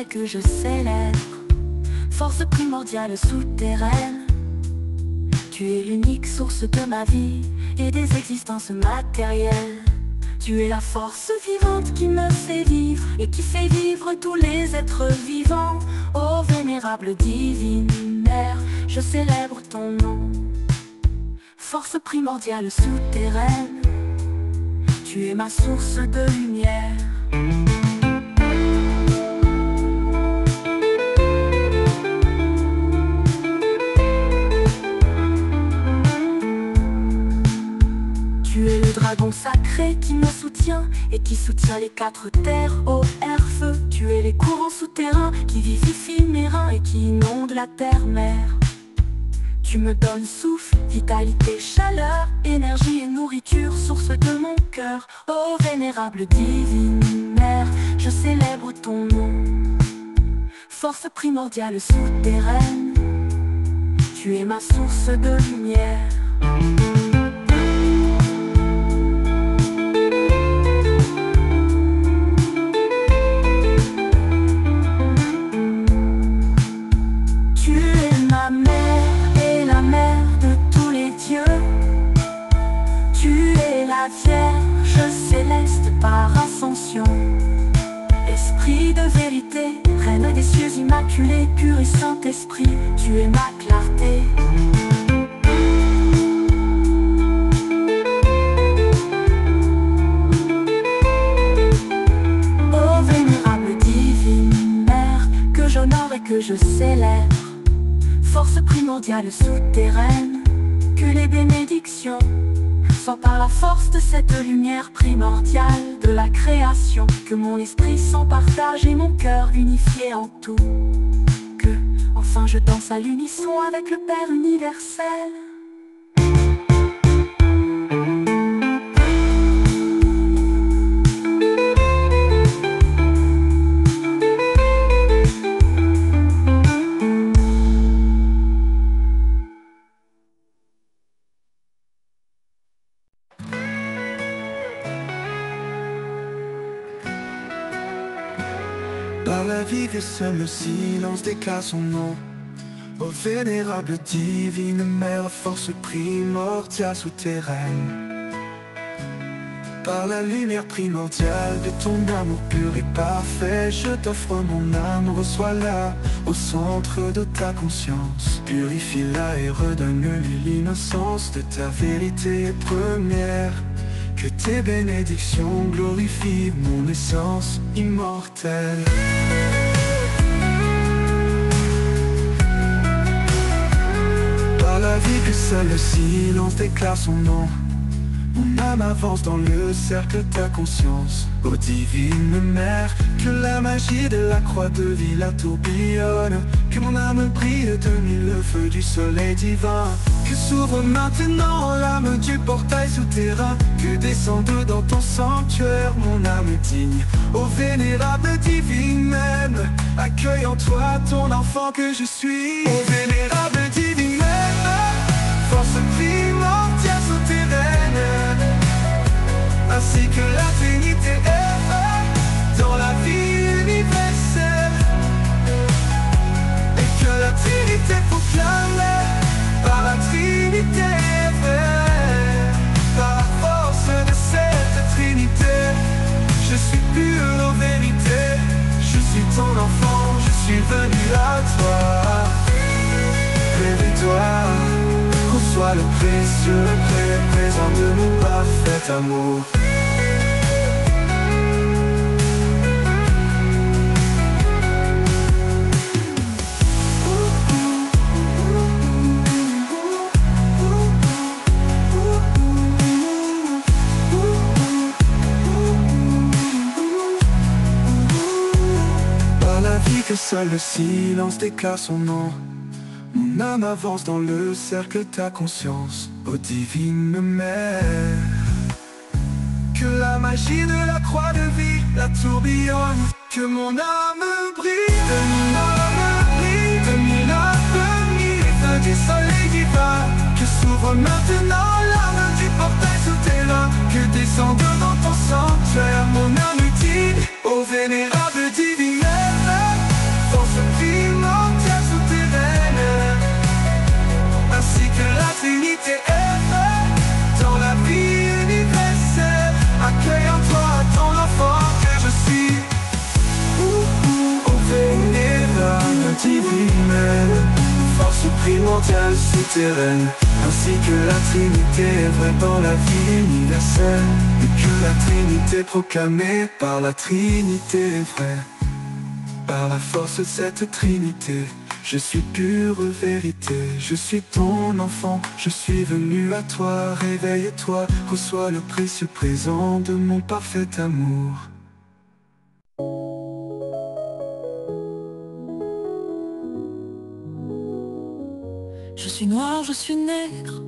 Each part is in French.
et que je célèbre. Force primordiale souterraine, tu es l'unique source de ma vie et des existences matérielles. Tu es la force vivante qui me fait vivre et qui fait vivre tous les êtres vivants. Ô vénérable divine mère, je célèbre ton nom. Force primordiale souterraine, tu es ma source de lumière. Tu es le dragon sacré qui me soutient et qui soutient les quatre terres, eau, air, feu. Tu es les courants souterrains qui vivifient mes reins et qui inondent la terre-mer. Tu me donnes souffle, vitalité, chaleur, énergie et nourriture, source de mon cœur. Ô vénérable divine mère, je célèbre ton nom. Force primordiale souterraine, tu es ma source de lumière. Vierge céleste par ascension, esprit de vérité, reine des cieux immaculés, pur et Saint-Esprit, tu es ma clarté. Ô vénérable divine mère, que j'honore et que je célèbre, force primordiale souterraine, que les bénédictions soit par la force de cette lumière primordiale de la création, que mon esprit s'en partage et mon cœur unifié en tout. Que, enfin je danse à l'unisson avec le Père universel. Par la vie que seul le silence déclare son nom. Ô vénérable divine mère, force primordiale souterraine. Par la lumière primordiale de ton amour pur et parfait, je t'offre mon âme, reçois-la au centre de ta conscience. Purifie-la et redonne-lui l'innocence de ta vérité première. Que tes bénédictions glorifient mon essence immortelle. Par la vie que seul le silence déclare son nom, mon âme avance dans le cercle de ta conscience. Ô divine mère, que la magie de la croix de vie la tourbillonne, que mon âme brille de mille feux du soleil divin. Que s'ouvre maintenant l'âme du portail souterrain, que descende dans ton sanctuaire mon âme digne. Ô vénérable divine même, accueille en toi ton enfant que je suis. Ô vénérable divine même, force primordiale souterraine, ainsi que la Trinité est dans la vie universelle, et que la Trinité proclame par la Trinité vraie. Par la force de cette Trinité, je suis pur en vérité. Je suis ton enfant, je suis venu à toi. Réveille-toi, reçois le précieux présent de mon parfait amour. Que seul le silence déclare son nom. Mon âme avance dans le cercle de ta conscience. Ô divine mère, que la magie de la croix de vie la tourbillonne. Que mon âme brille, de mille feux du soleil divin. Que s'ouvre maintenant l'âme du portail souterrain. Que descende dans ton sanctuaire mon âme digne. Ô vénérable divine mère, primordiale souterraine, ainsi que la Trinité est vraie dans la vie universelle, et que la Trinité proclamée par la Trinité est vraie. Par la force de cette Trinité, je suis pure vérité. Je suis ton enfant, je suis venu à toi. Réveille-toi, reçois le précieux présent de mon parfait amour. Je suis noir, je suis nègre,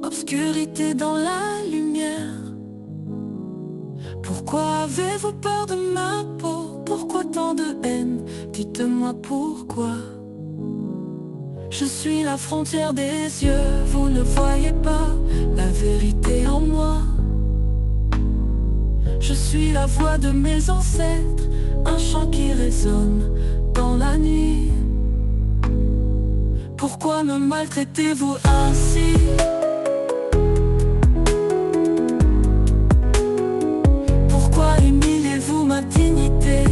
obscurité dans la lumière. Pourquoi avez-vous peur de ma peau? Pourquoi tant de haine? Dites-moi pourquoi. Je suis la frontière des yeux, vous ne voyez pas la vérité en moi. Je suis la voix de mes ancêtres, un chant qui résonne dans la nuit. Pourquoi me maltraitez-vous ainsi? Pourquoi humiliez-vous ma dignité?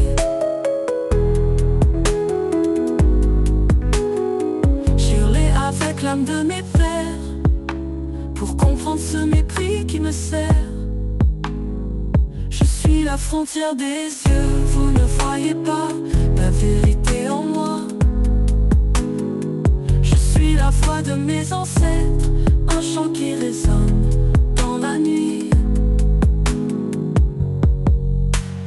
Jurez avec l'âme de mes pères pour comprendre ce mépris qui me sert. Je suis la frontière des yeux, vous ne voyez pas la vérité en moi. La voix de mes ancêtres, un chant qui résonne dans la nuit.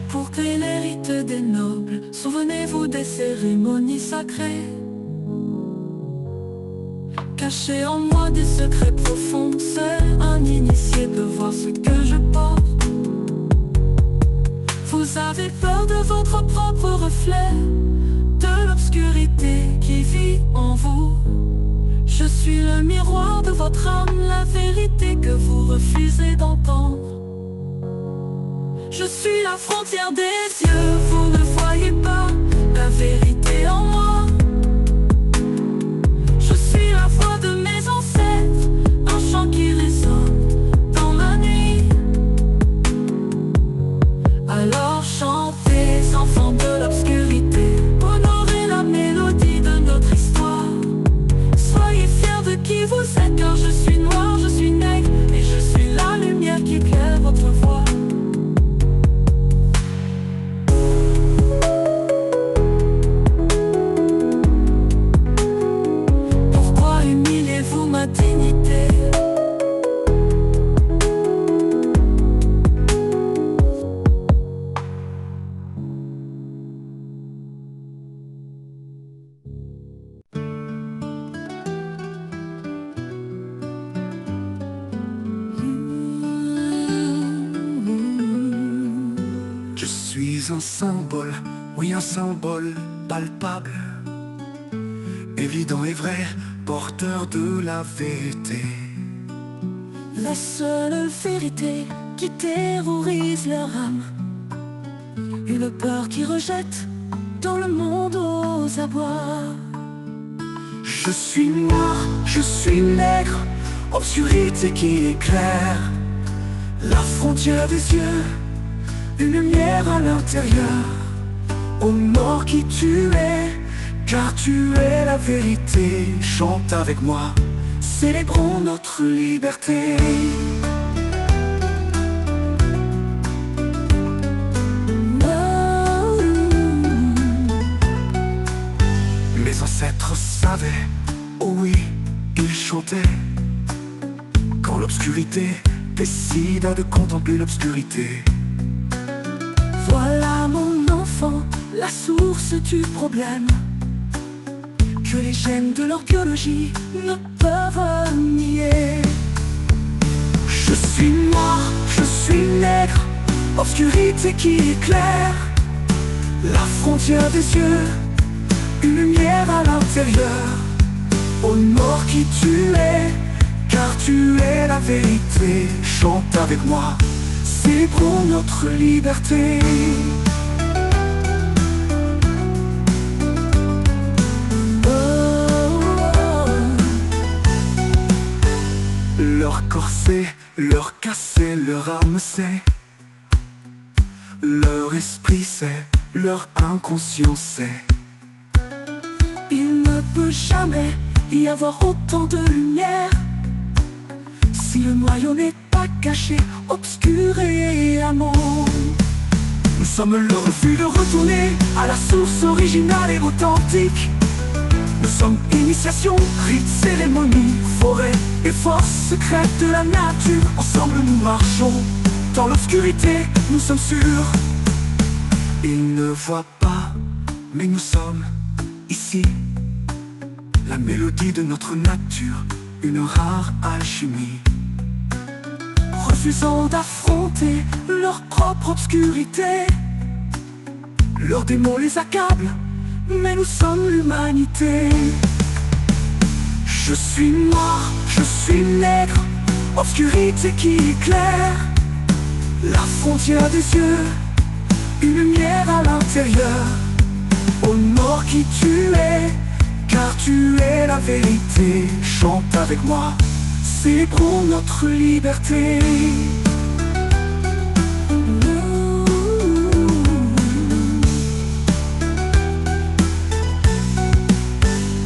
Pour créer les rites des nobles, souvenez-vous des cérémonies sacrées. Cachez en moi des secrets profonds, seul un initié peut voir ce que je porte. Vous avez peur de votre propre reflet, de l'obscurité qui vit en vous. Je suis le miroir de votre âme, la vérité que vous refusez d'entendre. Je suis la frontière des yeux, vous ne voyez pas la vérité en moi. Je suis la voix de mes ancêtres, un chant qui résonne dans la nuit. Alors chantez, enfants de l'obscurité, honorez la mélodie de notre histoire. Soyez fiers de qui vous êtes, car je suis noir, je suis nègre, et je suis la lumière qui éclaire votre voix. Pourquoi humiliez-vous ma dignité? Je suis un symbole, oui un symbole palpable, évident et vrai, porteur de la vérité. La seule vérité qui terrorise leur âme, une peur qui rejette dans le monde aux abois. Je suis noir, je suis nègre, obscurité qui éclaire la frontière des yeux, une lumière à l'intérieur. Ô mort qui tu es, car tu es la vérité. Chante avec moi, célébrons notre liberté. Mes ancêtres savaient, oh oui, ils chantaient. Quand l'obscurité décida de contempler l'obscurité. Voilà mon enfant, la source du problème, que les gènes de leur biologie ne peuvent nier. Je suis noir, je suis nègre, obscurité qui éclaire la frontière des yeux, une lumière à l'intérieur. Ô mort qui tu es, car tu es la vérité. Chante avec moi, célébrons notre liberté. Leur corset, leur cassé, leur âme c'est, leur esprit c'est, leur inconscient c'est. Il ne peut jamais y avoir autant de lumière si le noyau n'est pas caché, obscuré et amont? Nous sommes le refus de retourner à la source originale et authentique. Nous sommes initiation, rites, cérémonie, forêt et force secrète de la nature. Ensemble nous marchons dans l'obscurité, nous sommes sûrs. Ils ne voient pas, mais nous sommes ici. La mélodie de notre nature, une rare alchimie. Refusant d'affronter leur propre obscurité, leurs démons les accablent, mais nous sommes l'humanité. Je suis noir, je suis nègre, obscurité qui éclaire la frontière des yeux, une lumière à l'intérieur. Honore qui tu es, car tu es la vérité. Chante avec moi, c'est pour notre liberté.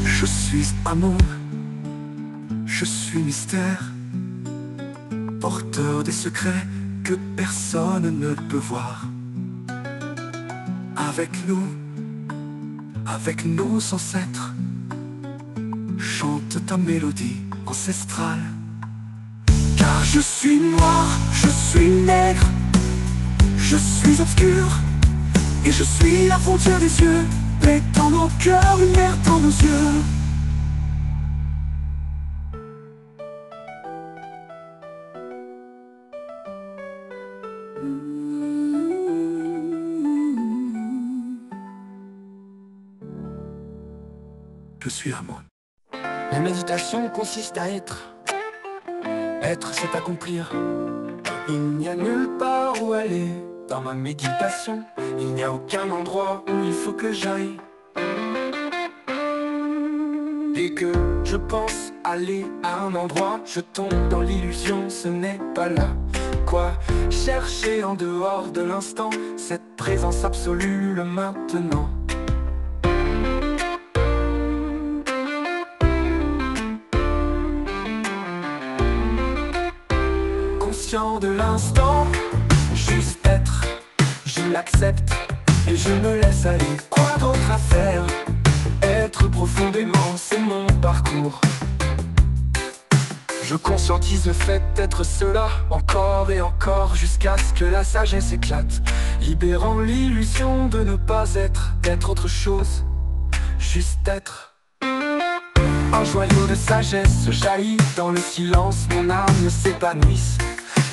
Je suis amour, je suis mystère, porteur des secrets que personne ne peut voir. Avec nos ancêtres, chante ta mélodie ancestrale. Car je suis noir, je suis nègre, je suis obscur, et je suis la frontière des yeux. Paix dans nos cœurs, lumière dans nos yeux. Je suis amour. La méditation consiste à être. Être, c'est accomplir. Il n'y a nulle part où aller. Dans ma méditation, il n'y a aucun endroit où il faut que j'aille. Dès que je pense aller à un endroit, je tombe dans l'illusion, ce n'est pas là. Quoi chercher en dehors de l'instant, cette présence absolue, le maintenant. Conscient de l'instant, juste être, je l'accepte et je me laisse aller. Quoi d'autre à faire? Être profondément, c'est mon parcours. Je conscientise le fait d'être cela, encore et encore, jusqu'à ce que la sagesse éclate, libérant l'illusion de ne pas être, d'être autre chose, juste être. Un joyau de sagesse jaillit dans le silence, mon âme s'épanouisse.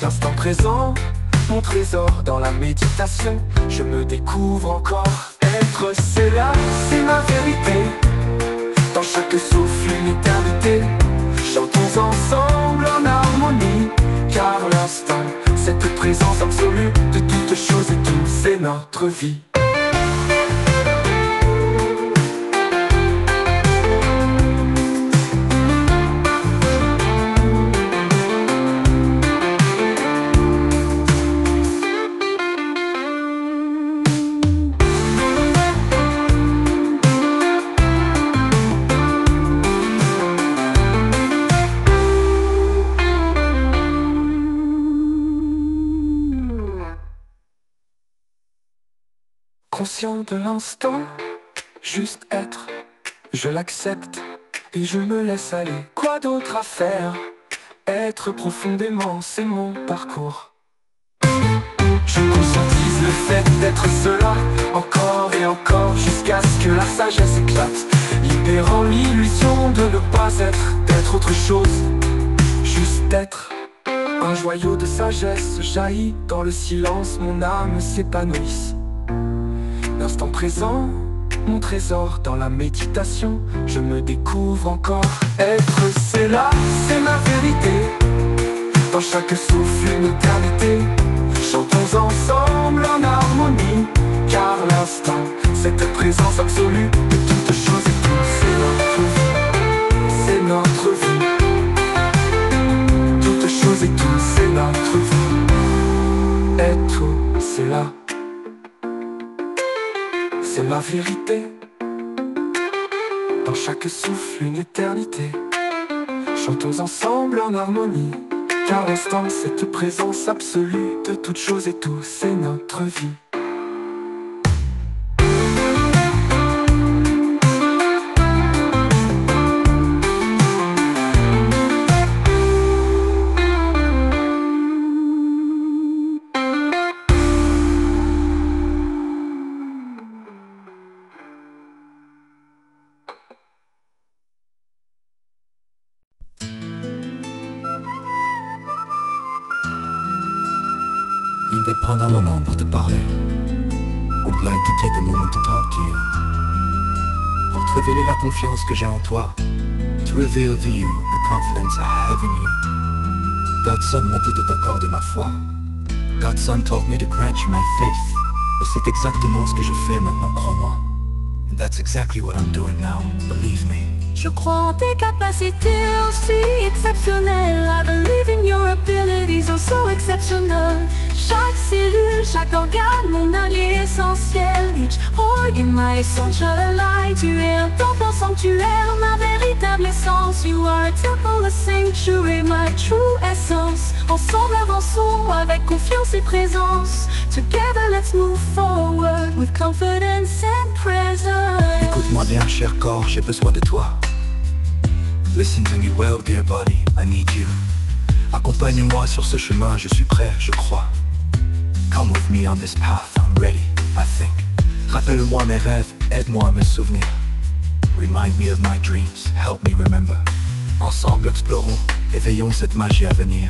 L'instant présent, mon trésor dans la méditation, je me découvre encore. Être, c'est là, c'est ma vérité. Dans chaque souffle, une éternité. Chantons ensemble en harmonie, car l'instant, cette présence absolue de toutes choses et tout, c'est notre vie. Conscient de l'instant, juste être, je l'accepte et je me laisse aller. Quoi d'autre à faire? Être profondément, c'est mon parcours. Je conscientise le fait d'être cela, encore et encore, jusqu'à ce que la sagesse éclate, libérant l'illusion de ne pas être, d'être autre chose, juste être. Un joyau de sagesse jaillit dans le silence, mon âme s'épanouisse. L'instant présent, mon trésor dans la méditation, je me découvre encore. Être, c'est là, c'est ma vérité. Dans chaque souffle, une éternité. Chantons ensemble en harmonie, car l'instant, cette présence absolue de toutes choses et tout, c'est notre vie, c'est notre vie. Toutes choses et tout, c'est notre vie. Et tout, c'est là. C'est ma vérité. Dans dans chaque souffle une éternité. Chantons ensemble en harmonie, car l'instant, cette présence absolue de toutes choses et tout, c'est notre vie. Il va prendre un moment pour te parler. Would like to take a moment to talk to you. Pour te révéler la confiance que j'ai en toi. To reveal to you the confidence I have in you. God's Son m'a dit de t'accorder ma foi. God's Son told me to grant you my faith. Et c'est exactement ce que je fais maintenant, crois-moi. And that's exactly what I'm doing now, believe me. Je crois en tes capacités aussi exceptionnelles. I believe in your abilities also exceptional. Chaque cellule, chaque organe, mon allié essentiel. Each organ, my essential ally. Tu es un temple sanctuaire, ma véritable essence. You are a temple, a sanctuary, my true essence. Ensemble avançons avec confiance et présence. Together let's move forward with confidence and presence. Écoute-moi bien, cher corps, j'ai besoin de toi. Listen to me well, dear body, I need you. Accompagne-moi sur ce chemin, je suis prêt, je crois. Come with me on this path, I'm ready, I think. Rappelle-moi mes rêves, aide-moi à me souvenir. Remind me of my dreams, help me remember. Ensemble explorons, éveillons cette magie à venir.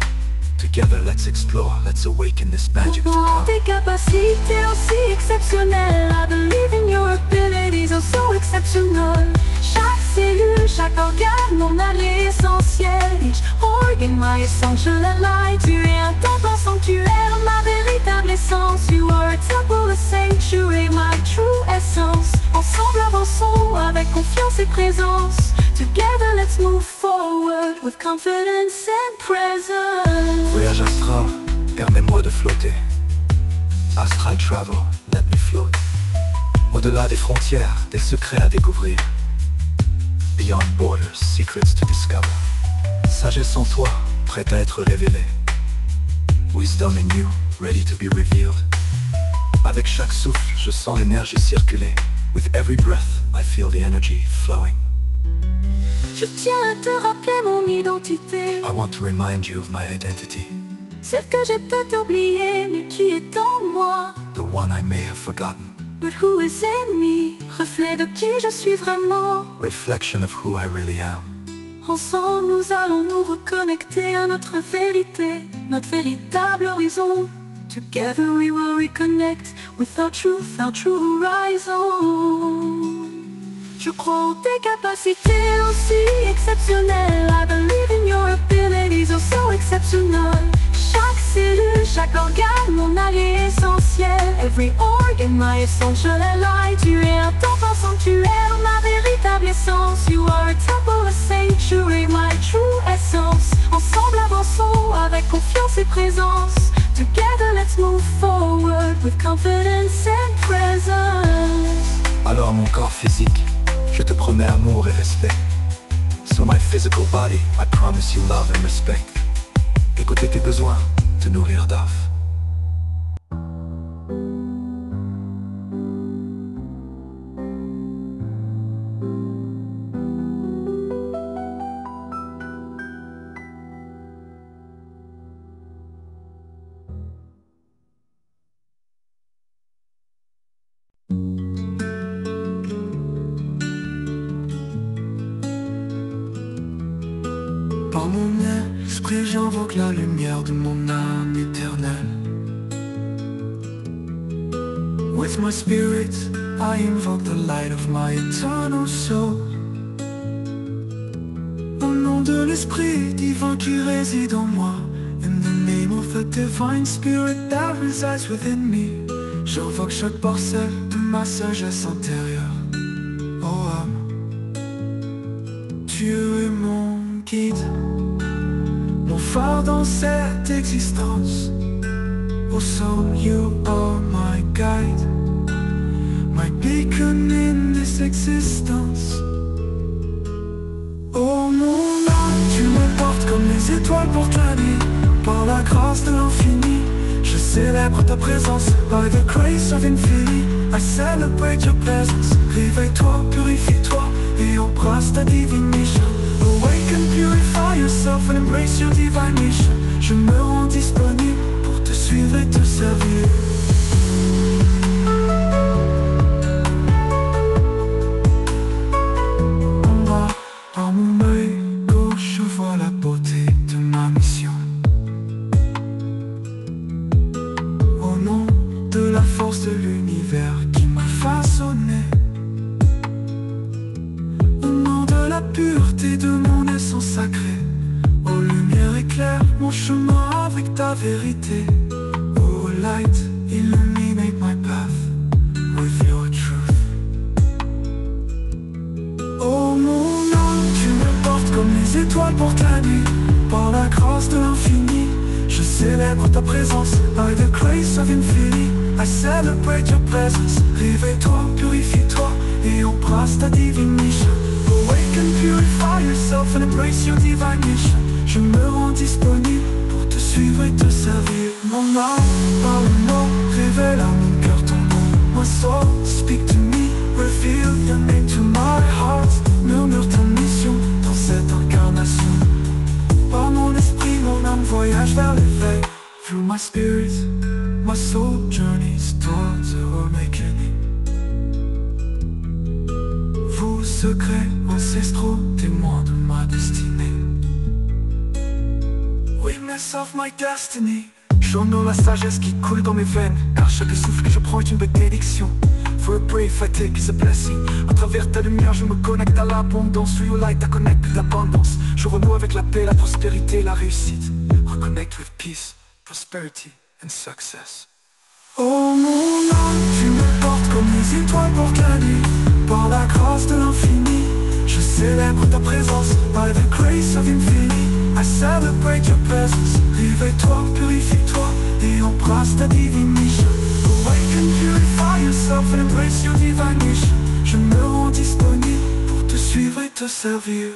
Together let's explore, let's awaken this magic to come. Tes capacités aussi exceptionnelles. I believe in your abilities also exceptional. Chaque cellule, chaque organe, mon allié essentiel. Each organ, my essential ally. Tu es un temple sanctuaire, ma véritable essence. You are a temple, a sanctuary, my true essence. Ensemble avançons avec confiance et présence. Together let's move forward with confidence and presence. Voyage astral, permets-moi de flotter. Astral travel, let me float. Au-delà des frontières, des secrets à découvrir. Beyond borders, secrets to discover. Sagesse en toi, prête à être révélée. Wisdom in you, ready to be revealed. Avec chaque souffle, je sens l'énergie circuler. With every breath, I feel the energy flowing. Je tiens à te rappeler mon identité. I want to remind you of my identity. Celle que j'ai peut-être oubliée, mais qui est en moi. The one I may have forgotten. But who is in me? Reflet de qui je suis vraiment. Reflection of who I really am. Ensemble nous allons nous reconnecter à notre vérité, notre véritable horizon. Together we will reconnect with our truth, our true horizon. Je crois en tes capacités aussi exceptionnelles. I believe in your abilities also exceptional. Chaque cellule, chaque organe, mon allié essentiel. Every organ, my essential ally. Tu es un temple sanctuaire, ma véritable essence. You are a temple, a sanctuary, my true essence. Ensemble avançons avec confiance et présence. Together let's move forward with confidence and presence. Alors mon corps physique, je te promets amour et respect. So my physical body, I promise you love and respect. Écouter tes besoins, te nourrir d'offres. Par mon esprit j'invoque la lumière de mon âme éternelle. With my spirit I invoke the light of my eternal soul. Au nom de l'esprit divin qui réside en moi, in the name of the divine spirit that resides within me, j'invoque chaque parcelle de ma sagesse intérieure. Oh âme, tu es mon guide, mon phare dans cette existence. Oh soul, you are my guide, my beacon in this existence. porte comme les étoiles portent la nuit. Par la grâce de l'infini, je célèbre ta présence. By the grace of infinity, I celebrate your presence. Réveille-toi, purifie-toi et embrasse ta divine mission. Awaken, purify yourself and embrace your divine mission. Je me rends disponible pour te suivre et te servir. En bas, dans mon œil gauche, je vois la beauté de ma mission. Au nom de la force de l'univers qui m'a façonné, au nom de la pureté de mon essence sacrée, ô lumière éclaire mon chemin avec ta vérité. Oh light, illuminate my path with your truth. Oh mon âme, tu me portes comme les étoiles portent la nuit. Par la grâce de l'infini, je célèbre ta présence. By the grace of infinity, I celebrate your presence. Réveille-toi, purifie-toi et embrasse ta divine mission. Awaken, purify yourself and embrace your divine mission. Je me rends disponible pour te suivre et te servir. Mon âme, parle-moi, révèle à mon cœur ton nom. My soul, speak to me, reveal your name to my heart. Murmure ta mission dans cette incarnation. Par mon esprit, mon âme voyage vers l'éveil. Through my spirit, my soul journeys towards awakening. Vous, secrets ancestraux, témoins de ma destinée. Witness of my destiny. J'honore la sagesse qui coule dans mes veines, car chaque souffle que je prends est une bénédiction. For a breath I take is a blessing. À travers ta lumière je me connecte à l'abondance. Through your light I connect with l'abondance. Je renoue avec la paix, la prospérité et la réussite. Reconnect with peace, prosperity and success. Oh mon âme, tu me portes comme les étoiles portent la nuit. Par la grâce de l'infini, je célèbre ta présence. By the grace of infinity, I celebrate your presence. Réveille-toi, purifie-toi et embrasse ta divine mission. Awaken, purify yourself and embrace your divine mission. Je me rends disponible pour te suivre et te servir.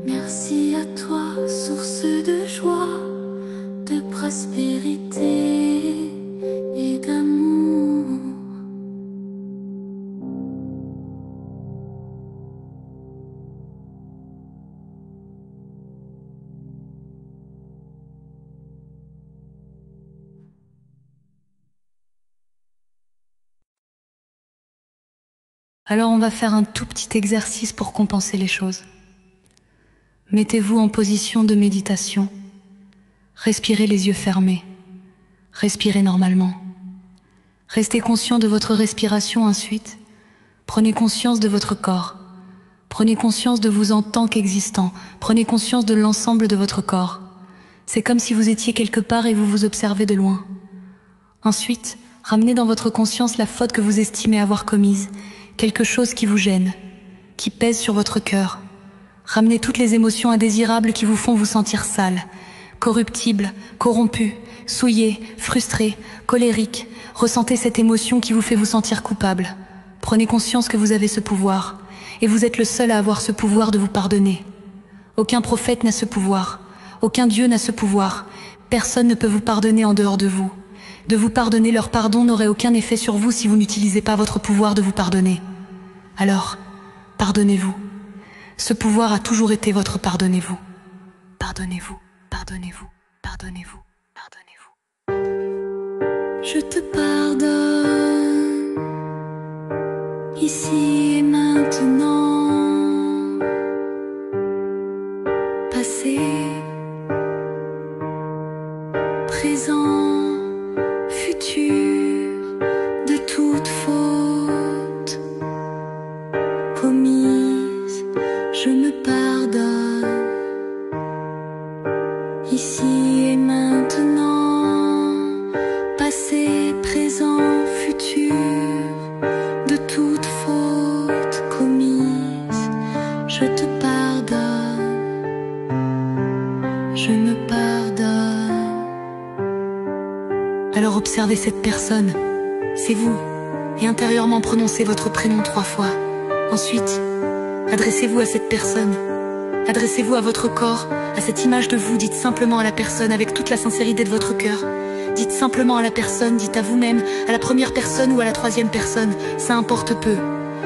Merci à toi, source de joie, de prospérité et d'amour. Alors on va faire un tout petit exercice pour compenser les choses. Mettez-vous en position de méditation. Respirez les yeux fermés. Respirez normalement. Restez conscient de votre respiration ensuite. Prenez conscience de votre corps. Prenez conscience de vous en tant qu'existant. Prenez conscience de l'ensemble de votre corps. C'est comme si vous étiez quelque part et vous vous observez de loin. Ensuite, ramenez dans votre conscience la faute que vous estimez avoir commise, quelque chose qui vous gêne, qui pèse sur votre cœur. Ramenez toutes les émotions indésirables qui vous font vous sentir sale, corruptible, corrompu, souillé, frustré, colérique. Ressentez cette émotion qui vous fait vous sentir coupable. Prenez conscience que vous avez ce pouvoir, et vous êtes le seul à avoir ce pouvoir de vous pardonner. Aucun prophète n'a ce pouvoir, aucun Dieu n'a ce pouvoir. Personne ne peut vous pardonner en dehors de vous. De vous pardonner, leur pardon n'aurait aucun effet sur vous si vous n'utilisez pas votre pouvoir de vous pardonner. Alors, pardonnez-vous. Ce pouvoir a toujours été votre pardonnez-vous. Pardonnez-vous, pardonnez-vous, pardonnez-vous, pardonnez-vous. Je te pardonne, ici et maintenant. Passé, présent, futur, de toute faute commise, je me pardonne, ici et maintenant, passé, présent, futur, de toute faute commise, je te pardonne, je me pardonne. Alors observez cette personne, c'est vous, et intérieurement prononcez votre prénom 3 fois. Ensuite, adressez-vous à cette personne, adressez-vous à votre corps, à cette image de vous, dites simplement à la personne avec toute la sincérité de votre cœur. Dites simplement à la personne, dites à vous-même, à la première personne ou à la troisième personne, ça importe peu.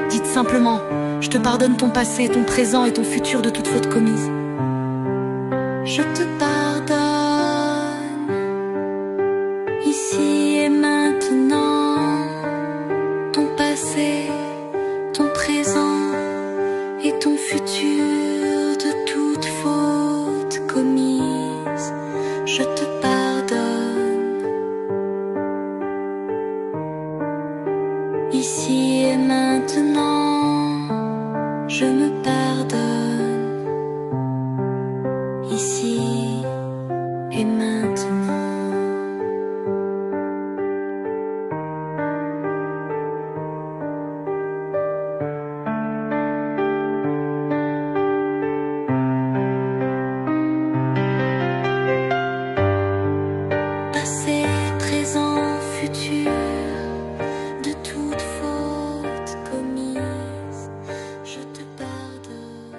Dites simplement, je te pardonne ton passé, ton présent et ton futur de toute faute commise. Je te pardonne, ici et maintenant, ton passé, ton présent et ton futur de toute faute commise. Je te pardonne, ici et maintenant, je me pardonne, ici et maintenant. Passé, présent, futur, de toute faute commise, je te pardonne.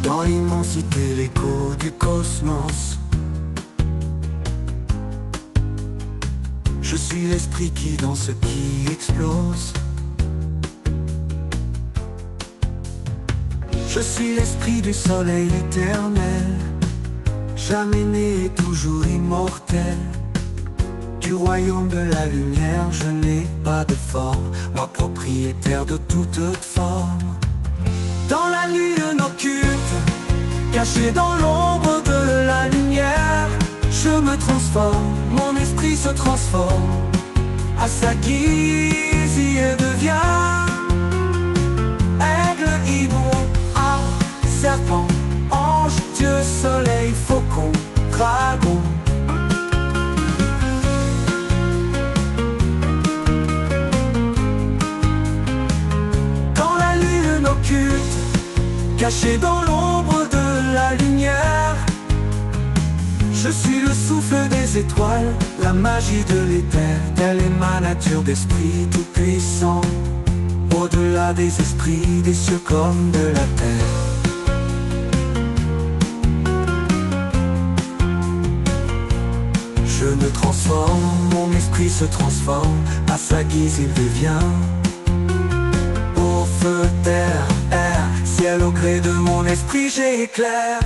Dans l'immensité, l'écho du cosmos, je suis l'esprit qui danse, qui explose. Je suis l'esprit du soleil éternel, jamais né et toujours immortel. Du royaume de la lumière, je n'ai pas de forme, moi propriétaire de toute forme. Dans la lune occulte, caché dans l'ombre de la lumière, je me transforme, mon esprit se transforme, à sa guise il devient aigle, hibou, arbre, serpent, ange, Dieu, soleil, faucon, dragon. Dans la lune occulte, caché dans l'ombre de la lumière. Je suis le souffle des étoiles, la magie de l'éther. Telle est ma nature d'esprit tout-puissant, au-delà des esprits, des cieux comme de la terre. Je me transforme, mon esprit se transforme, à sa guise il devient eau, feu, terre, air, ciel. Au gré de mon esprit j'éclaire.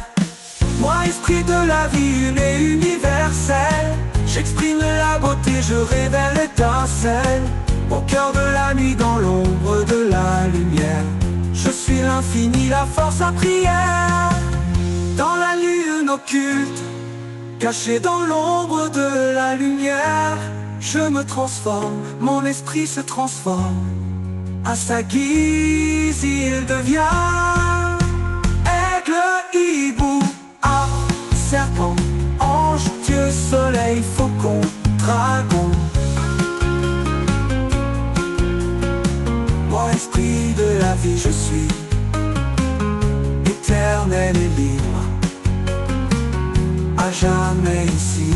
Moi, esprit de la vie une et universelle, j'exprime la beauté, je révèle l'étincelle. Au cœur de la nuit, dans l'ombre de la lumière, je suis l'infini, la force, la prière. Dans la lune occulte, caché dans l'ombre de la lumière, je me transforme, mon esprit se transforme, à sa guise il devient aigle, hibou, arbre, serpent, ange, Dieu, soleil, faucon, dragon. Moi, esprit de la vie, je suis éternel et libre, à jamais ici.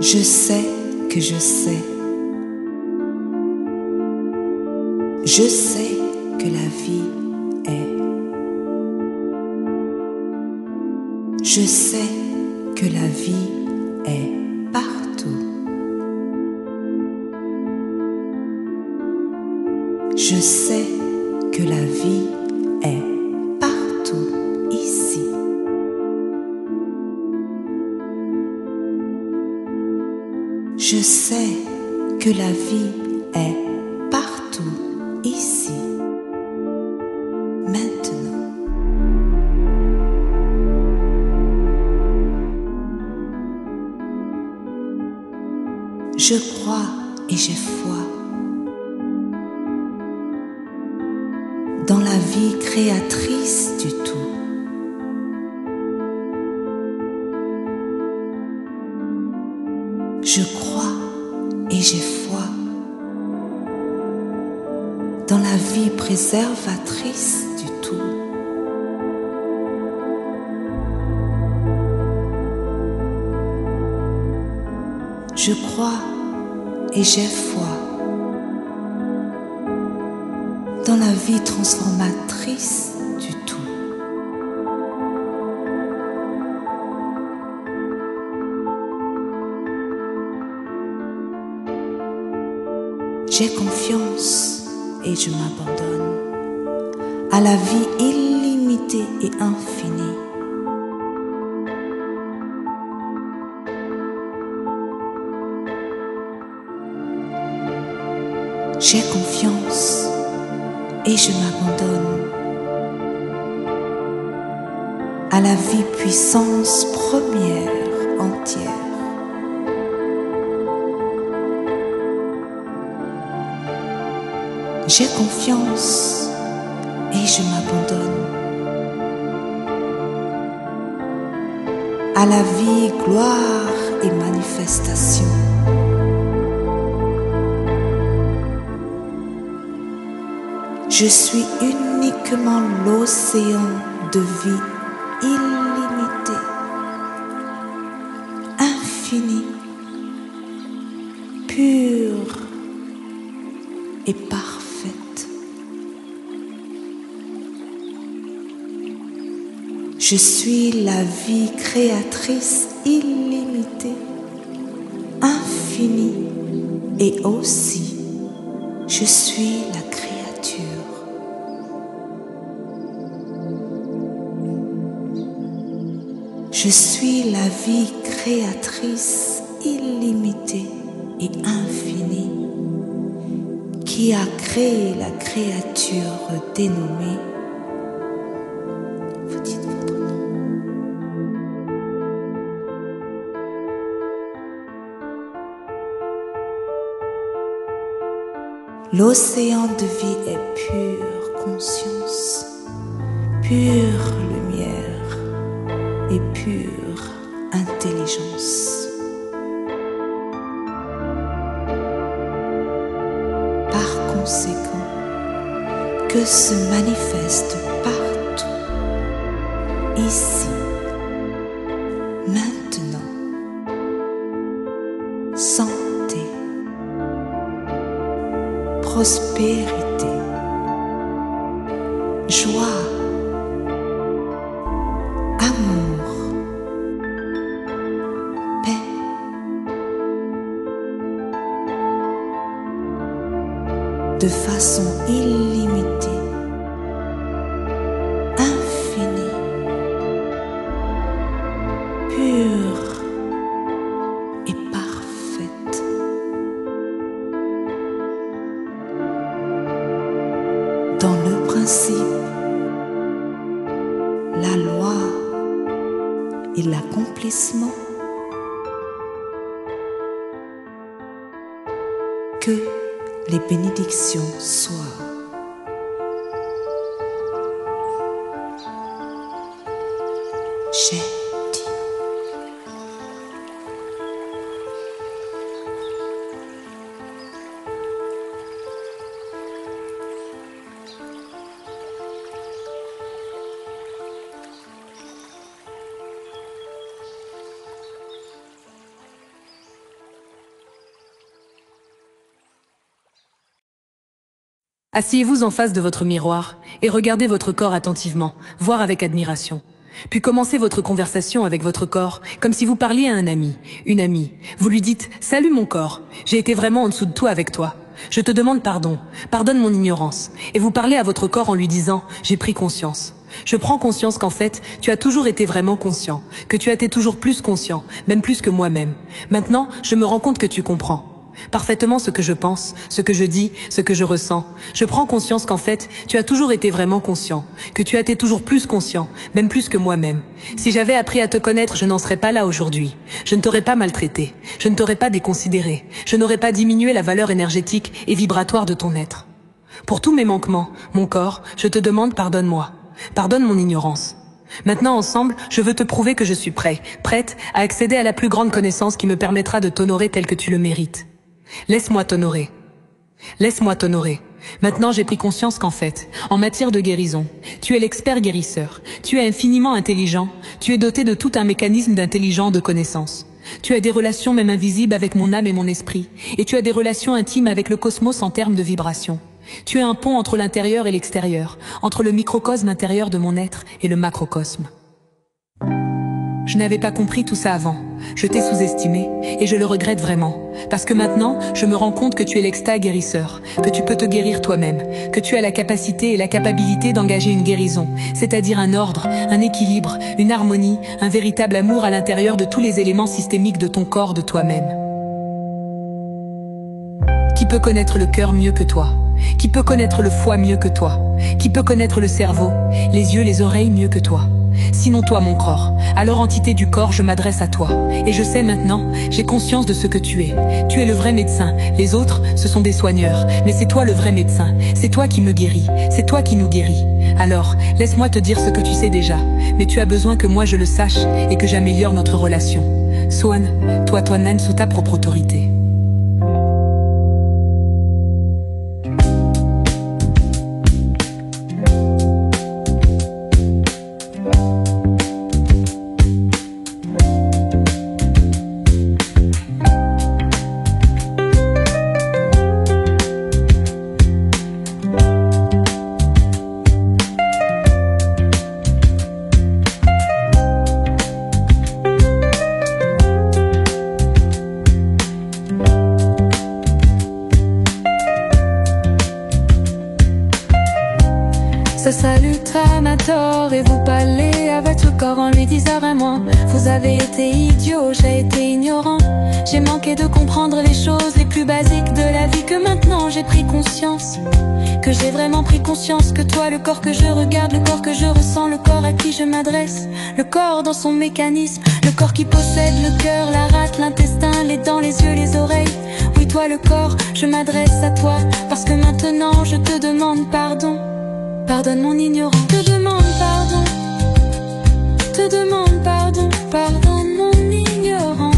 Je sais que je sais. Je sais que la vie est. Je sais que la vie est partout. Je sais que la vie est partout ici. Je sais que la vie est partout ici, maintenant. Je crois et j'ai foi dans la vie créatrice du tout. Je crois et j'ai foi dans la vie préservatrice du tout. Je crois et j'ai foi dans la vie transformatrice du tout. J'ai confiance et je m'abandonne à la vie illimitée et infinie. J'ai confiance et je m'abandonne à la vie puissance première entière. J'ai confiance et je m'abandonne à la vie gloire et manifestation. Je suis uniquement l'océan de vie illimité, infini, pur et parfaite. Je suis la vie créatrice illimitée, infinie et aussi je suis la créature. Je suis la vie créatrice illimitée et infinie qui a créé la créature dénommée. Vous dites votre nom. L'océan de vie est pure conscience, pure lumière et pure intelligence. Par conséquent, que se manifeste partout, ici, maintenant, santé, prospérité, joie, amour, paix, de façon illimitée, infinie, pure et parfaite. Dans le principe, la loi et l'accomplissement, que les bénédictions soient. J'ai dit. Asseyez-vous en face de votre miroir et regardez votre corps attentivement, voire avec admiration. Puis commencez votre conversation avec votre corps, comme si vous parliez à un ami, une amie. Vous lui dites « Salut mon corps, j'ai été vraiment en dessous de tout avec toi. Je te demande pardon, pardonne mon ignorance. » Et vous parlez à votre corps en lui disant « J'ai pris conscience. Je prends conscience qu'en fait, tu as toujours été vraiment conscient, que tu as été toujours plus conscient, même plus que moi-même. Maintenant, je me rends compte que tu comprends parfaitement ce que je pense, ce que je dis, ce que je ressens. Je prends conscience qu'en fait, tu as toujours été vraiment conscient, que tu as été toujours plus conscient, même plus que moi-même. Si j'avais appris à te connaître, je n'en serais pas là aujourd'hui. Je ne t'aurais pas maltraité, je ne t'aurais pas déconsidéré, je n'aurais pas diminué la valeur énergétique et vibratoire de ton être. Pour tous mes manquements, mon corps, je te demande pardonne-moi. Pardonne mon ignorance. Maintenant, ensemble, je veux te prouver que je suis prête à accéder à la plus grande connaissance qui me permettra de t'honorer tel que tu le mérites. Laisse-moi t'honorer. Laisse-moi t'honorer. Maintenant, j'ai pris conscience qu'en fait, en matière de guérison, tu es l'expert guérisseur. Tu es infiniment intelligent. Tu es doté de tout un mécanisme d'intelligence, de connaissance. Tu as des relations même invisibles avec mon âme et mon esprit. Et tu as des relations intimes avec le cosmos en termes de vibration. Tu es un pont entre l'intérieur et l'extérieur, entre le microcosme intérieur de mon être et le macrocosme. Je n'avais pas compris tout ça avant. Je t'ai sous-estimé et je le regrette vraiment. Parce que maintenant, je me rends compte que tu es l'extase guérisseur, que tu peux te guérir toi-même, que tu as la capacité et la capacité d'engager une guérison, c'est-à-dire un ordre, un équilibre, une harmonie, un véritable amour à l'intérieur de tous les éléments systémiques de ton corps, de toi-même. Qui peut connaître le cœur mieux que toi? Qui peut connaître le foie mieux que toi? Qui peut connaître le cerveau, les yeux, les oreilles mieux que toi? Sinon toi, mon corps. Alors entité du corps, je m'adresse à toi. Et je sais maintenant, j'ai conscience de ce que tu es. Tu es le vrai médecin. Les autres, ce sont des soigneurs. Mais c'est toi le vrai médecin. C'est toi qui me guéris. C'est toi qui nous guéris. Alors, laisse-moi te dire ce que tu sais déjà. Mais tu as besoin que moi je le sache et que j'améliore notre relation. Swan, toi Nan sous ta propre autorité. Salut Tramator et vous parlez à votre corps en lui disant vraiment: vous avez été idiot, j'ai été ignorant. J'ai manqué de comprendre les choses les plus basiques de la vie, que maintenant j'ai pris conscience, que j'ai vraiment pris conscience que toi, le corps que je regarde, le corps que je ressens, le corps à qui je m'adresse, le corps dans son mécanisme, le corps qui possède le cœur, la rate, l'intestin, les dents, les yeux, les oreilles. Oui, toi le corps, je m'adresse à toi, parce que maintenant je te demande pardon. Pardonne mon ignorance, te demande pardon, te demande pardon, pardonne mon ignorance.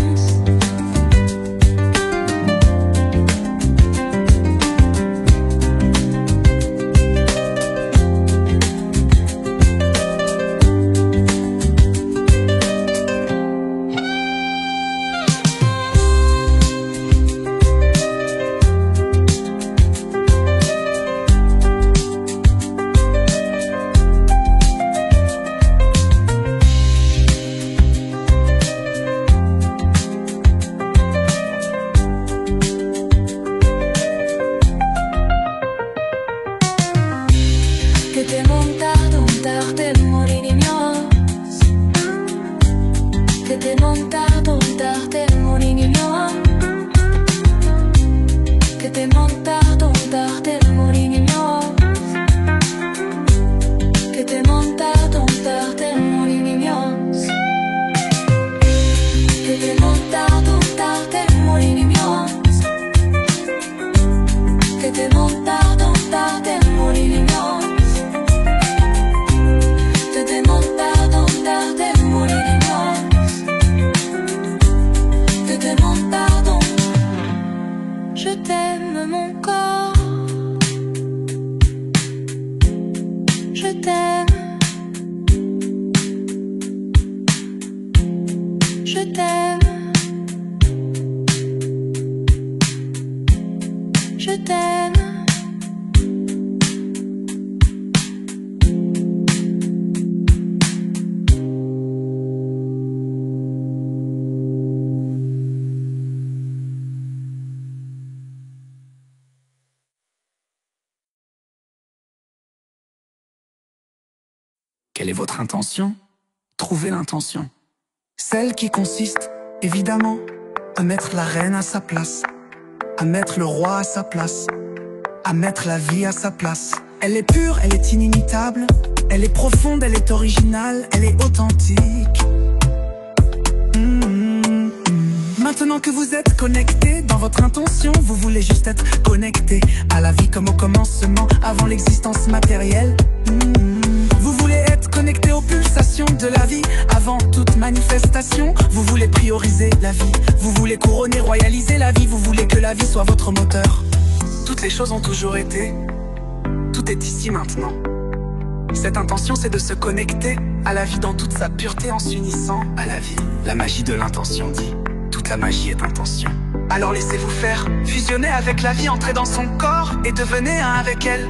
Que te montaron tarde morir ignoras, que te montaron tarde morir ignoras, que te montaron tarde morir ignoras, que te montaron tarde morir ignoras, que te montaron tarde morir ignoras, que te montaron tarde morir ignoras. Je t'aime mon corps, je t'aime, je t'aime, je t'aime. Quelle est votre intention? Trouvez l'intention. Celle qui consiste, évidemment, à mettre la reine à sa place, à mettre le roi à sa place, à mettre la vie à sa place. Elle est pure, elle est inimitable, elle est profonde, elle est originale, elle est authentique. Maintenant que vous êtes connecté dans votre intention, vous voulez juste être connecté à la vie comme au commencement, avant l'existence matérielle. Vous voulez être connecté aux pulsations de la vie avant toute manifestation. Vous voulez prioriser la vie, vous voulez couronner, royaliser la vie. Vous voulez que la vie soit votre moteur. Toutes les choses ont toujours été, tout est ici maintenant. Cette intention, c'est de se connecter à la vie dans toute sa pureté en s'unissant à la vie. La magie de l'intention dit: toute la magie est intention. Alors laissez-vous faire, fusionnez avec la vie, entrez dans son corps et devenez un avec elle.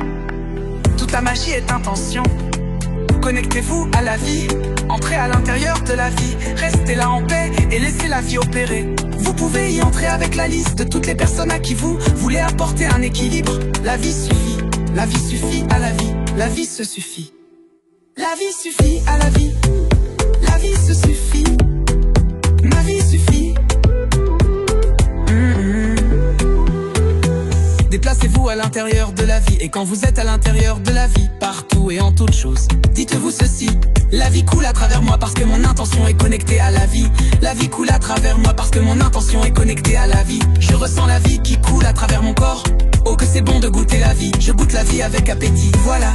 Toute la magie est intention. Connectez-vous à la vie, entrez à l'intérieur de la vie, restez là en paix et laissez la vie opérer. Vous pouvez y entrer avec la liste de toutes les personnes à qui vous voulez apporter un équilibre. La vie suffit à la vie, la vie se suffit. La vie suffit à la vie, la vie se suffit. Ma vie suffit. Déplacez-vous à l'intérieur de la vie. Et quand vous êtes à l'intérieur de la vie, partout et en toutes choses, dites-vous ceci: la vie coule à travers moi parce que mon intention est connectée à la vie. La vie coule à travers moi parce que mon intention est connectée à la vie. Je ressens la vie qui coule à travers mon corps. Oh que c'est bon de goûter la vie. Je goûte la vie avec appétit. Voilà,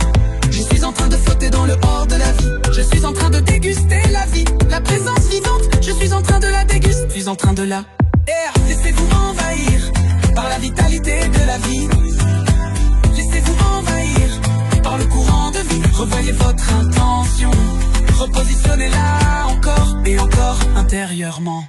je suis en train de flotter dans le hors de la vie. Je suis en train de déguster la vie, la présence vivante. Je suis en train de la déguster. Je suis en train de la laissez-vous envahir par la vitalité de la vie. Laissez-vous envahir par le courant de vie. Revoyez votre intention, repositionnez-la encore et encore intérieurement.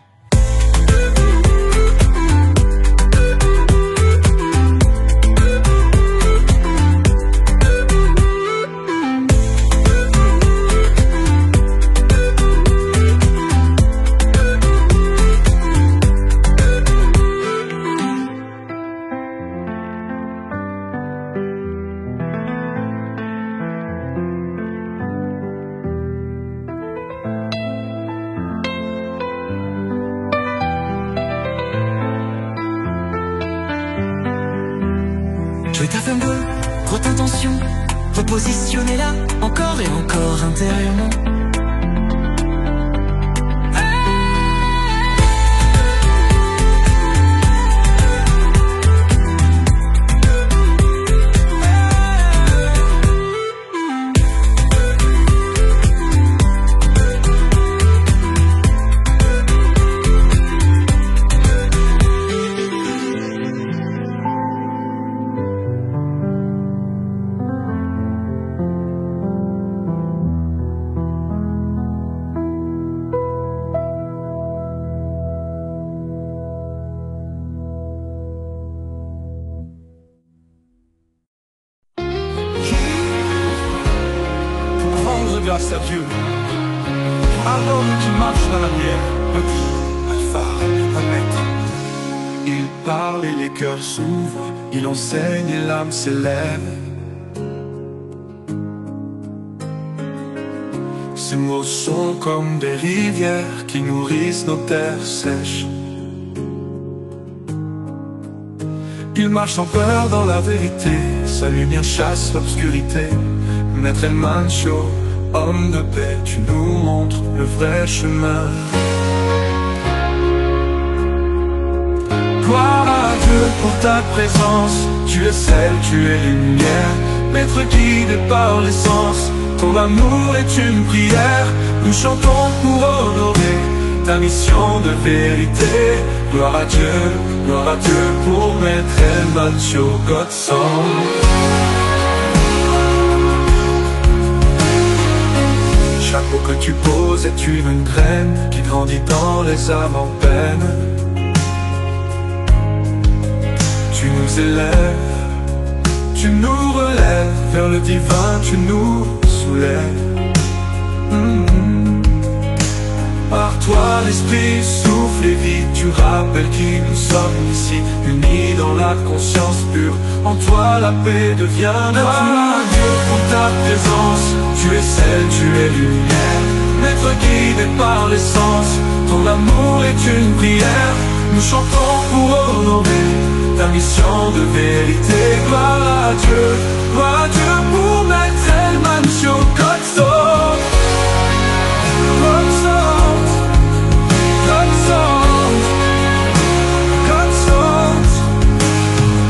Tu es ta femme bleue, grotte intention, repositionnez-la encore et encore intérieurement. Grâce à Dieu, alors que tu marches dans la bière, petit, alpha, un maître. Il parle et les cœurs s'ouvrent, il enseigne et l'âme s'élève. Ces mots sont comme des rivières qui nourrissent nos terres sèches. Il marche sans peur dans la vérité, sa lumière chasse l'obscurité. Maître El Mancho, homme de paix, tu nous montres le vrai chemin. Gloire à Dieu pour ta présence, tu es celle, tu es lumière. Maître guidé par l'essence, ton amour est une prière. Nous chantons pour honorer ta mission de vérité. Gloire à Dieu pour Maître El Mancho Godson. Chaque mot que tu poses est une graine qui grandit dans les âmes en peine. Tu nous élèves, tu nous relèves vers le divin, tu nous soulèves. Par toi l'esprit souffle et vit, tu rappelles qui nous sommes ici, unis dans la conscience pure. En toi la paix devient gloire. Dieu pour ta présence, tu es celle, tu es lumière. Maître guidé par l'essence, ton amour est une prière. Nous chantons pour honorer ta mission de vérité. Gloire à Dieu pour Maître El Mancho Godson.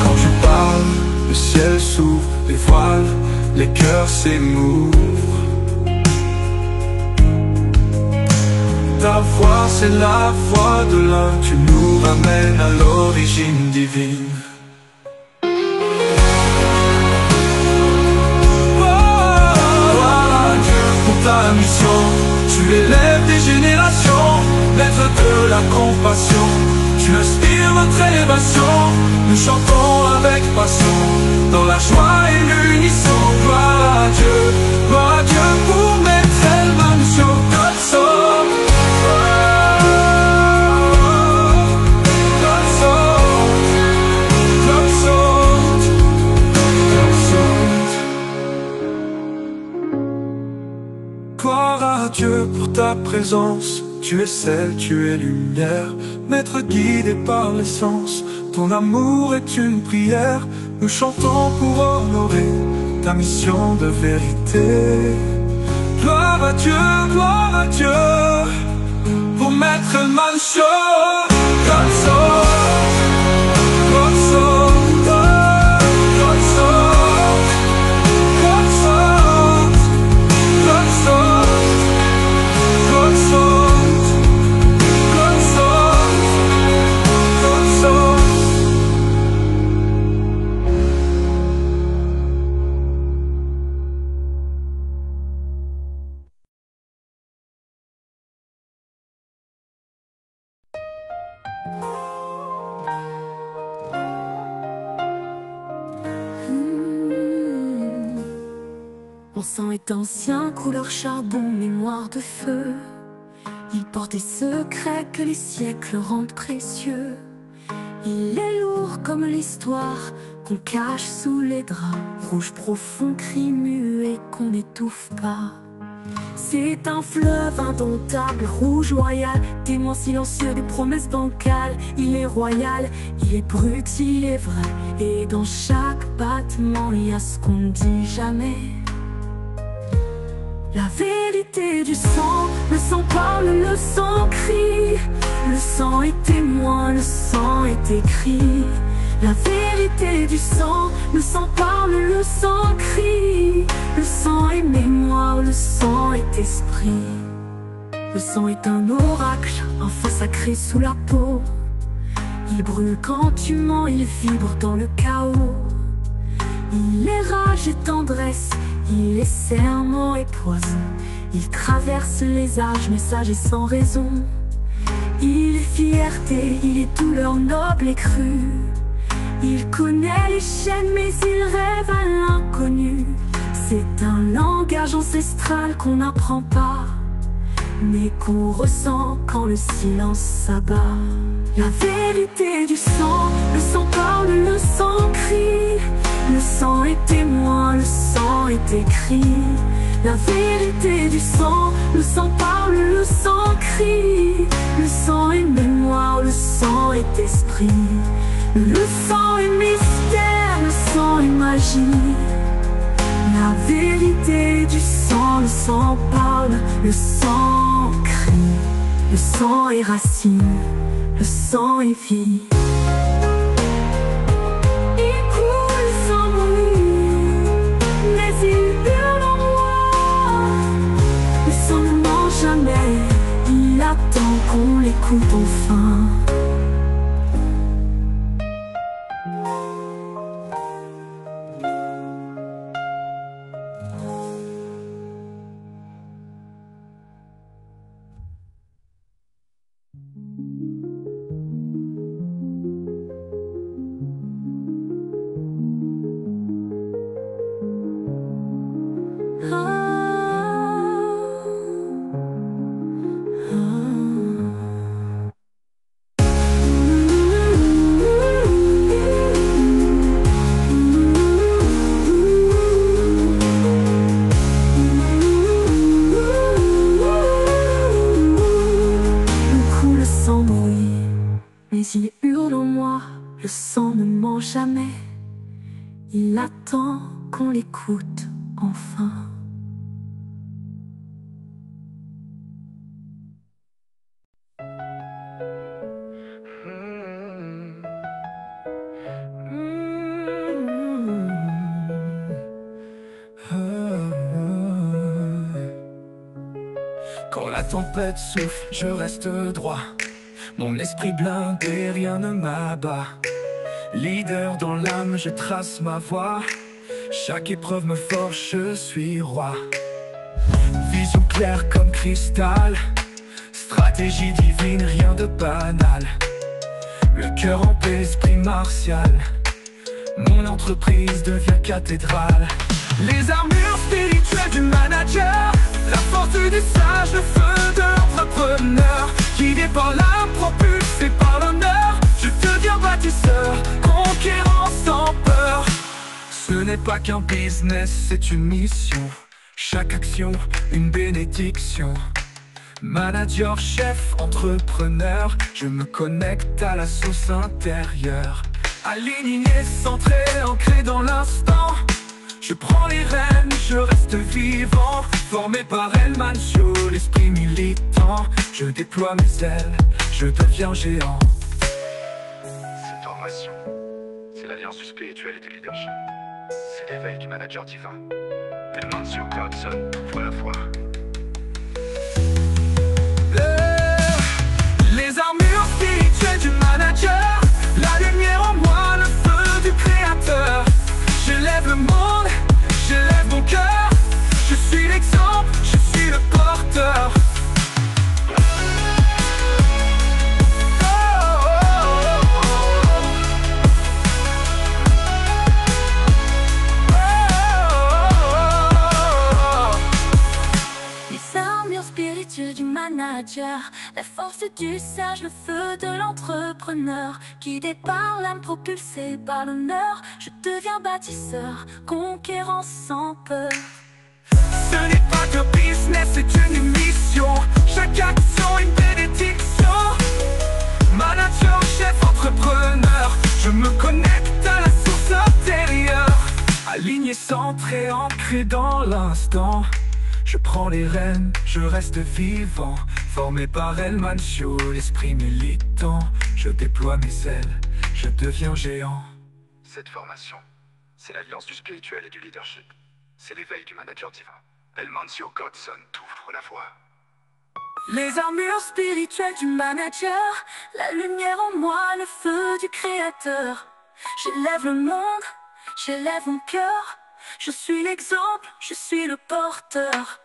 Quand tu parles, le ciel s'ouvre, les voiles, les cœurs s'émouvrent. Ta voix c'est la voix de l'un, tu nous ramènes à l'origine divine. Ta mission, tu élèves des générations, maître de la compassion, tu inspires notre élévation. Nous chantons avec passion, dans la joie et l'unisson. Gloire à Dieu pour Maître El Mancho Godson. Gloire à Dieu pour ta présence, tu es celle, tu es lumière. Maître guidé par l'essence, ton amour est une prière. Nous chantons pour honorer ta mission de vérité. Gloire à Dieu pour Maître El Mancho Godson. Mon sang est ancien, couleur charbon, mémoire de feu. Il porte des secrets que les siècles rendent précieux. Il est lourd comme l'histoire qu'on cache sous les draps. Rouge profond, cri muet qu'on n'étouffe pas. C'est un fleuve indomptable, rouge royal, témoin silencieux des promesses bancales. Il est royal, il est brut, il est vrai, et dans chaque battement il y a ce qu'on ne dit jamais. La vérité du sang, le sang parle, le sang crie. Le sang est témoin, le sang est écrit. La vérité du sang, le sang parle, le sang crie. Le sang est mémoire, le sang est esprit. Le sang est un oracle, un feu sacré sous la peau. Il brûle quand tu mens, il vibre dans le chaos. Il est rage et tendresse, il est serment et poison. Il traverse les âges, mais sage et sans raison. Il est fierté, il est douleur noble et crue. Il connaît les chaînes, mais il rêve à l'inconnu. C'est un langage ancestral qu'on n'apprend pas, mais qu'on ressent quand le silence s'abat. La vérité du sang, le sang parle, le sang crie. Le sang est témoin, le sang est écrit. La vérité du sang, le sang parle, le sang crie. Le sang est mémoire, le sang est esprit. Le sang est mystère, le sang est magie. La vérité du sang, le sang parle, le sang crie. Le sang est racine, le sang est vie. Il coule sans bruit, mais il hurle en moi. Le sang ne ment jamais, il attend qu'on l'écoute enfin. Mais il hurle en moi, le sang ne ment jamais. Il attend qu'on l'écoute enfin. Quand la tempête souffle, je reste droit. Mon esprit blindé, rien ne m'abat. Leader dans l'âme, je trace ma voie. Chaque épreuve me forge, je suis roi. Vision claire comme cristal. Stratégie divine, rien de banal. Le cœur en paix, esprit martial. Mon entreprise devient cathédrale. Les armures spirituelles du manager, la force du sage, le feu de l'entrepreneur. Guidé par l'âme, propulsé par l'honneur, je deviens bâtisseur, conquérant sans peur. Ce n'est pas qu'un business, c'est une mission. Chaque action, une bénédiction. Manager, chef, entrepreneur, je me connecte à la source intérieure. Aligné, centré, ancré dans l'instant. Je prends les rênes, je reste vivant. Formé par El Mancio, l'esprit militant. Je déploie mes ailes, je deviens géant. Cette formation, c'est l'alliance du spirituel et du leadership. C'est l'éveil du manager divin. El Mancio Godson, fois la foi. Les armures spirituelles du manager, la lumière en moi, le feu du créateur. Je lève le monde, je lève mon cœur. Je suis l'exemple, je suis le porteur. Les armures spirituelles du manager, la force du sage, le feu de l'entrepreneur. Guidé par l'âme, propulsé par l'honneur, je deviens bâtisseur, conquérant sans peur. Ce n'est pas que business, c'est une émission. Chaque action une bénédiction. Manager, chef, entrepreneur, je me connecte à la source intérieure. Aligné, centré, ancré dans l'instant. Je prends les rênes, je reste vivant. Formé par El Mancio, l'esprit militant. Je déploie mes ailes, je deviens géant. Cette formation, c'est l'alliance du spirituel et du leadership. C'est l'éveil du manager divin. El Mancio Godson t'ouvre la voie. Les armures spirituelles du manager, la lumière en moi, le feu du créateur. J'élève le monde, j'élève mon cœur. Je suis l'exemple, je suis le porteur.